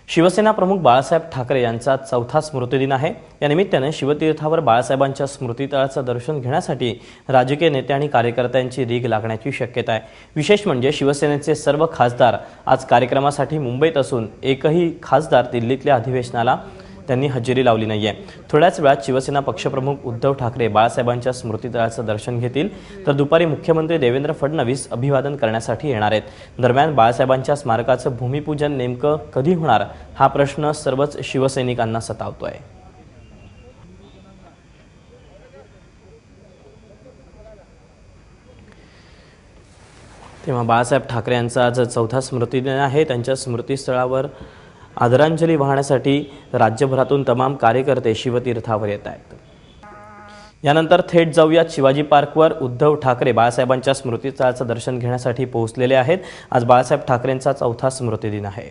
शिवसेना प्रमुख बाळासाहेब ठाकरे यांचा 4था स्मृतिदिन आहे। या निमित्ताने शिवतीर्थावर बाळासाहेबांच्या स्मृतिस्थळाचं दर्शन घेण्यासाठी राजकीय नेते आणि कार्यकर्त्यांची रीघ लागण्याची शक्यता आहे। विशेष म्हणजे शिवसेनेचे सर्व खासदार आज कार्यक्रमासाठी मुंबईत असून एकही खासदार दिल्लीतल्या अधिवेशनाला त्यांनी हजेरी लावली नाहीये। थोड्याच वेळात शिवसेना पक्षप्रमुख उद्धव ठाकरे बाळासाहेबांच्या स्मृतिस्थळाचं दर्शन घेतील, तर दुपारी मुख्यमंत्री देवेंद्र फडणवीस अभिवादन करण्यासाठी येणार आहेत। दरम्यान बाळासाहेबांच्या स्मारकाचं भूमिपूजन नेमकं कधी होणार हा प्रश्न सर्वच शिवसैनिकांना सतावतोय। तेव्हा बाळासाहेब ठाकरे यांचा आज 4था स्मृतिदिन आहे। त्यांच्या स्मृतिस्थळावर आदरांजली वाहण्यासाठी राज्यभरातून तमाम कार्यकर्ते शिवतीर्थावर येत आहेत। यानंतर थेट जाऊयात शिवाजी पार्कवर। उद्धव ठाकरे बाळासाहेबांच्या स्मृतिस्थळाचं दर्शन घेण्यासाठी पोहोचलेले आहेत। आज बाळासाहेब ठाकरेंचा 4था स्मृतिदिन आहे।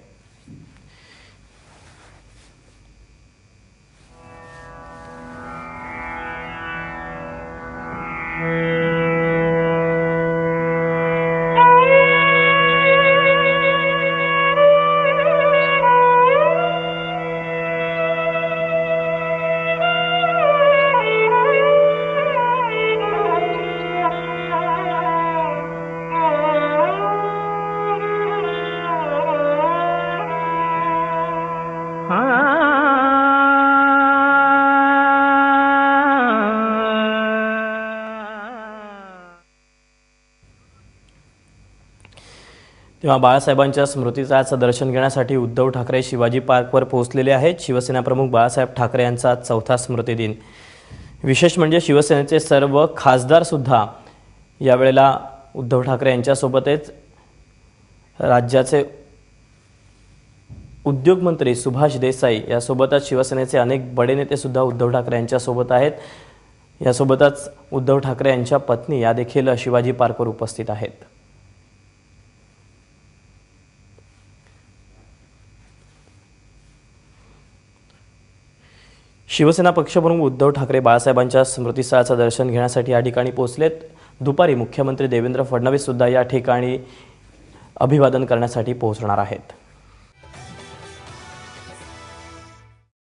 तेव्हा बाळासाहेबांच्या स्मृतिस्थळाचं दर्शन घेण्यासाठी उद्धव ठाकरे शिवाजी पार्कवर पोहोचलेले आहेत। शिवसेना प्रमुख बाळासाहेब ठाकरे यांचा 4था स्मृतिदिन। विशेष म्हणजे शिवसेनेचे सर्व खासदार सुद्धा यावेळेला उद्धव ठाकरे यांच्यासोबतच राज्याचे उद्योग मंत्री सुभाष देसाई यासोबतच शिवसेनेचे अनेक बडे नेते सुद्धा उद्धव ठाकरे यांच्यासोबत आहेत। यासोबतच उद्धव ठाकरे यांच्या पत्नी या देखील शिवाजी पार्कवर उपस्थित आहेत। शिवसेना पक्षप्रमुख उद्धव ठाकरे बाळासाहेबांच्या स्मृतिस्थळाचं दर्शन घेण्यासाठी या ठिकाणी पोहोचलेत। दुपारी मुख्यमंत्री देवेंद्र फडणवीस सुद्धा या ठिकाणी अभिवादन करण्यासाठी पोहोचणार आहेत।